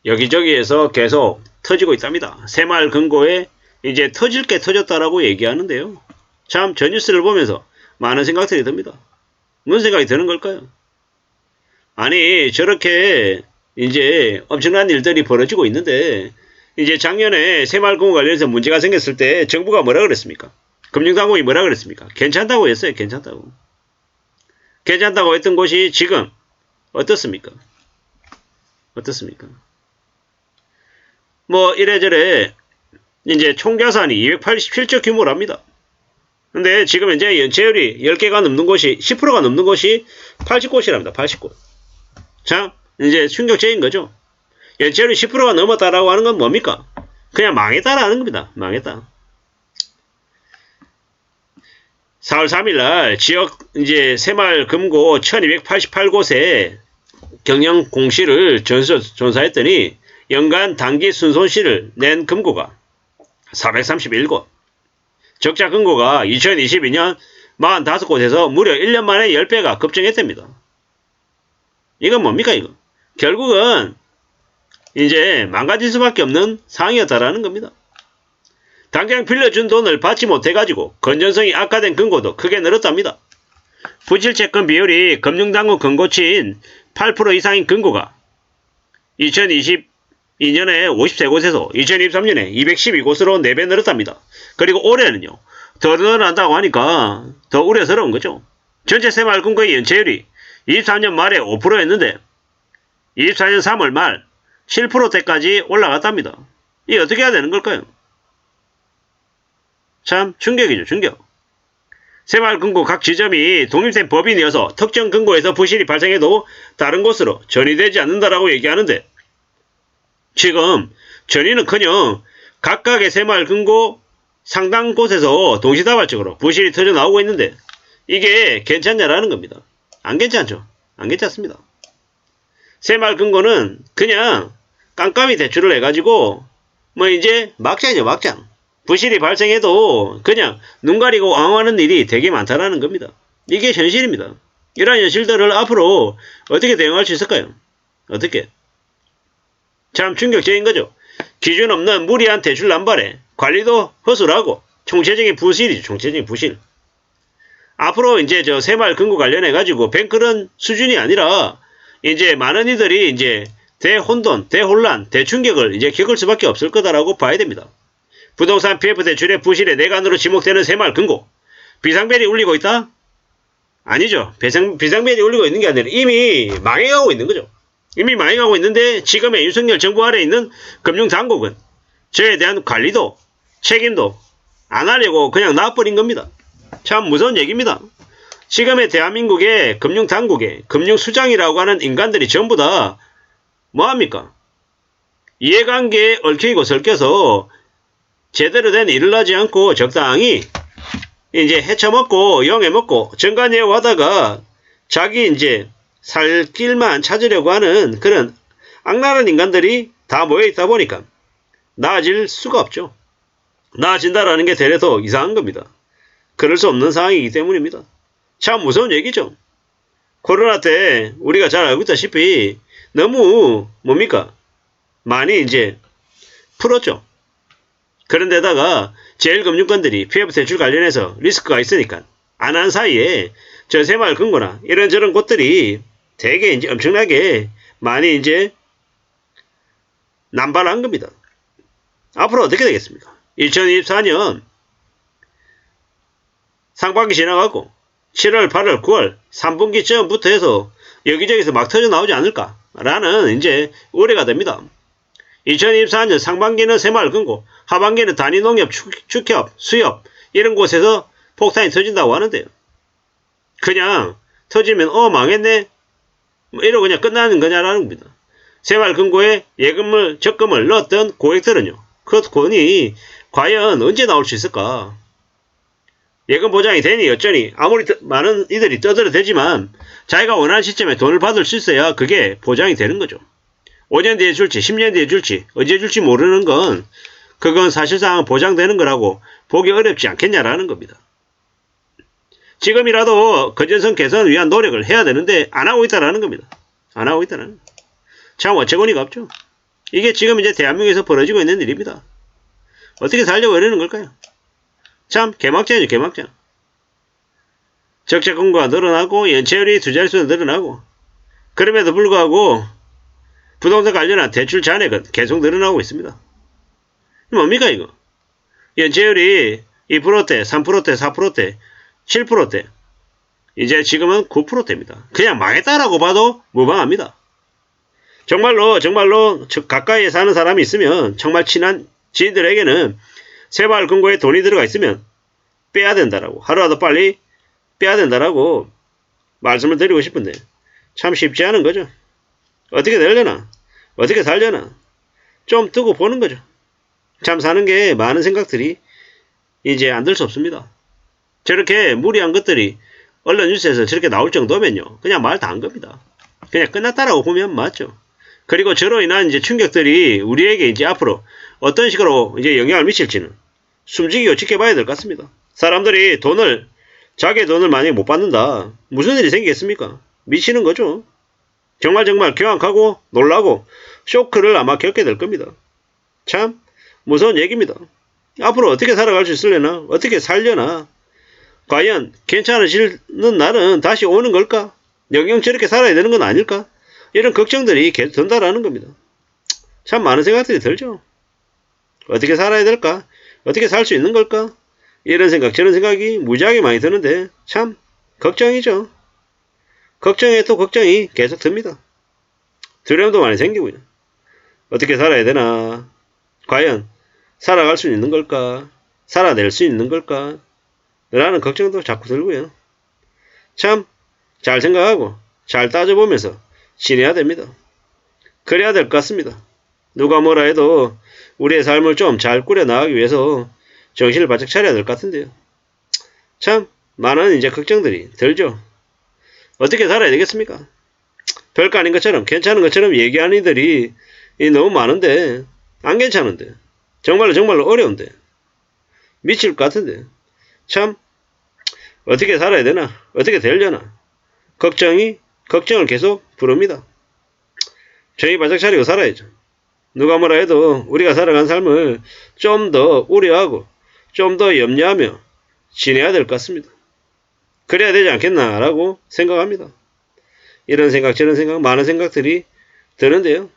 여기저기에서 계속 터지고 있답니다. 새마을금고에 이제 터질 게 터졌다라고 얘기하는데요. 참 저 뉴스를 보면서 많은 생각들이 듭니다. 무슨 생각이 드는 걸까요? 아니 저렇게 이제 엄청난 일들이 벌어지고 있는데 이제 작년에 새마을금고 관련해서 문제가 생겼을 때 정부가 뭐라 그랬습니까? 금융당국이 뭐라 그랬습니까? 괜찮다고 했어요. 괜찮다고. 괜찮다고 했던 곳이 지금 어떻습니까? 어떻습니까? 뭐 이래저래 이제 총자산이 287조 규모랍니다. 근데 지금 현재 연체율이 10개가 넘는 곳이 10%가 넘는 곳이 80곳이랍니다. 80곳. 자, 이제 충격적인 거죠. 연체율이 10%가 넘었다라고 하는 건 뭡니까? 그냥 망했다라는 겁니다. 망했다. 4월 3일 날 지역 이제 새마을금고 1288곳에 경영 공시를 조사했더니 연간 단기 순손실을 낸 금고가 431곳. 적자 금고가 2022년 45곳에서 무려 1년 만에 10배가 급증했답니다. 이건 뭡니까 이거? 결국은 이제 망가질 수밖에 없는 상황이었다라는 겁니다. 당장 빌려준 돈을 받지 못해가지고 건전성이 악화된 금고도 크게 늘었답니다. 부실채권 비율이 금융당국 금고치인 8% 이상인 금고가 2022년에 53곳에서 2023년에 212곳으로 4배 늘었답니다. 그리고 올해는요. 더 늘어난다고 하니까 더 우려스러운 거죠. 전체 새마을금고의 연체율이 23년 말에 5%였는데 24년 3월 말 7%대까지 올라갔답니다. 이게 어떻게 해야 되는 걸까요? 참 충격이죠. 충격. 새마을금고 각 지점이 독립된 법인이어서 특정 금고에서 부실이 발생해도 다른 곳으로 전이되지 않는다라고 얘기하는데 지금 전이는커녕 각각의 새마을금고 상당 곳에서 동시다발적으로 부실이 터져 나오고 있는데 이게 괜찮냐라는 겁니다. 안 괜찮죠. 안 괜찮습니다. 새마을금고는 그냥 깜깜이 대출을 해가지고 뭐 이제 막장이죠. 막장. 부실이 발생해도 그냥 눈 가리고 앙하는 일이 되게 많다라는 겁니다. 이게 현실입니다. 이러한 현실들을 앞으로 어떻게 대응할 수 있을까요? 어떻게? 참 충격적인 거죠. 기준 없는 무리한 대출 남발에 관리도 허술하고 총체적인 부실이죠. 총체적인 부실. 앞으로 이제 저 새마을금고 관련해 가지고 뱅크런 수준이 아니라 이제 많은 이들이 이제 대혼돈, 대혼란, 대충격을 이제 겪을 수밖에 없을 거다라고 봐야 됩니다. 부동산 PF 대출의 부실에 내관으로 지목되는 새마을금고. 비상벨이 울리고 있다? 아니죠. 비상벨이 울리고 있는 게 아니라 이미 망해가고 있는 거죠. 이미 망해가고 있는데 지금의 윤석열 정부 아래에 있는 금융당국은 저에 대한 관리도 책임도 안 하려고 그냥 놔버린 겁니다. 참 무서운 얘기입니다. 지금의 대한민국의 금융당국의 금융수장이라고 하는 인간들이 전부 다 뭐합니까? 이해관계에 얽히고 설켜서 제대로 된 일을 하지 않고 적당히 이제 헤쳐먹고 영해먹고 정관예우 하다가 자기 이제 살 길만 찾으려고 하는 그런 악랄한 인간들이 다 모여있다 보니까 나아질 수가 없죠. 나아진다라는 게 되레 더 이상한 겁니다. 그럴 수 없는 상황이기 때문입니다. 참 무서운 얘기죠. 코로나 때 우리가 잘 알고 있다시피 너무 뭡니까? 많이 이제 풀었죠. 그런데다가 제일금융권들이 PF 대출 관련해서 리스크가 있으니까 안 한 사이에 저 새마을금고나 이런저런 곳들이 되게 이제 엄청나게 많이 이제 남발한 겁니다. 앞으로 어떻게 되겠습니까? 2024년 상반기 지나가고 7월, 8월, 9월 3분기쯤부터 해서 여기저기서 막 터져 나오지 않을까라는 이제 우려가 됩니다. 2024년 상반기는 새마을금고, 하반기는 단위농협, 축협, 수협 이런 곳에서 폭탄이 터진다고 하는데요. 그냥 터지면 망했네 뭐 이러고 그냥 끝나는 거냐라는 겁니다. 새마을금고에 예금을 적금을 넣었던 고객들은요. 그 돈이 과연 언제 나올 수 있을까? 예금 보장이 되니 어쩌니 아무리 많은 이들이 떠들어대지만 자기가 원하는 시점에 돈을 받을 수 있어야 그게 보장이 되는 거죠. 5년 뒤에 줄지 10년 뒤에 줄지 언제 줄지 모르는 건 그건 사실상 보장되는 거라고 보기 어렵지 않겠냐라는 겁니다. 지금이라도 건전성 개선을 위한 노력을 해야 되는데 안 하고 있다라는 겁니다. 안 하고 있다라는 참 어처구니가 없죠. 이게 지금 이제 대한민국에서 벌어지고 있는 일입니다. 어떻게 살려고 이러는 걸까요? 참 개막장이죠, 개막장. 적자 공고가 늘어나고 연체율이 두 자릿수로 늘어나고, 그럼에도 불구하고 부동산 관련한 대출 잔액은 계속 늘어나고 있습니다. 뭡니까 이거? 연체율이 2%대, 3%대, 4%대, 7%대, 이제 지금은 9%대입니다. 그냥 망했다라고 봐도 무방합니다. 정말로 가까이에 사는 사람이 있으면, 정말 친한 지인들에게는 새마을 금고에 돈이 들어가 있으면 빼야 된다라고, 하루라도 빨리 빼야 된다라고 말씀을 드리고 싶은데, 참 쉽지 않은 거죠. 어떻게 되려나, 어떻게 살려나 좀 두고 보는 거죠. 참 사는 게 많은 생각들이 이제 안 들 수 없습니다. 저렇게 무리한 것들이 언론 뉴스에서 저렇게 나올 정도면요, 그냥 말 다 한 겁니다. 그냥 끝났다라고 보면 맞죠. 그리고 저로 인한 이제 충격들이 우리에게 이제 앞으로 어떤 식으로 이제 영향을 미칠지는 숨지기고 지켜봐야 될 것 같습니다. 사람들이 자기의 돈을 만약에 못 받는다, 무슨 일이 생기겠습니까? 미치는 거죠. 정말 경악하고 놀라고 쇼크를 아마 겪게 될 겁니다. 참 무서운 얘기입니다. 앞으로 어떻게 살아갈 수 있으려나, 어떻게 살려나, 과연 괜찮아지는 날은 다시 오는 걸까? 영영 저렇게 살아야 되는 건 아닐까? 이런 걱정들이 계속 든다라는 겁니다. 참 많은 생각들이 들죠. 어떻게 살아야 될까? 어떻게 살 수 있는 걸까? 이런 생각, 저런 생각이 무지하게 많이 드는데 참 걱정이죠. 걱정에 또 걱정이 계속 듭니다. 두려움도 많이 생기고요. 어떻게 살아야 되나? 과연 살아갈 수 있는 걸까? 살아낼 수 있는 걸까? 라는 걱정도 자꾸 들고요. 참 잘 생각하고 잘 따져보면서 지내야 됩니다. 그래야 될 것 같습니다. 누가 뭐라 해도 우리의 삶을 좀 잘 꾸려나가기 위해서 정신을 바짝 차려야 될 것 같은데요. 참 많은 이제 걱정들이 들죠. 어떻게 살아야 되겠습니까? 별거 아닌 것처럼, 괜찮은 것처럼 얘기하는 이들이 너무 많은데, 안 괜찮은데, 정말로 어려운데, 미칠 것 같은데, 참 어떻게 살아야 되나, 어떻게 되려나, 걱정을 계속 부릅니다. 저희 바짝 차리고 살아야죠. 누가 뭐라 해도 우리가 살아간 삶을 좀 더 우려하고 좀 더 염려하며 지내야 될 것 같습니다. 그래야 되지 않겠나라고 생각합니다. 이런 생각 저런 생각 많은 생각들이 드는데요.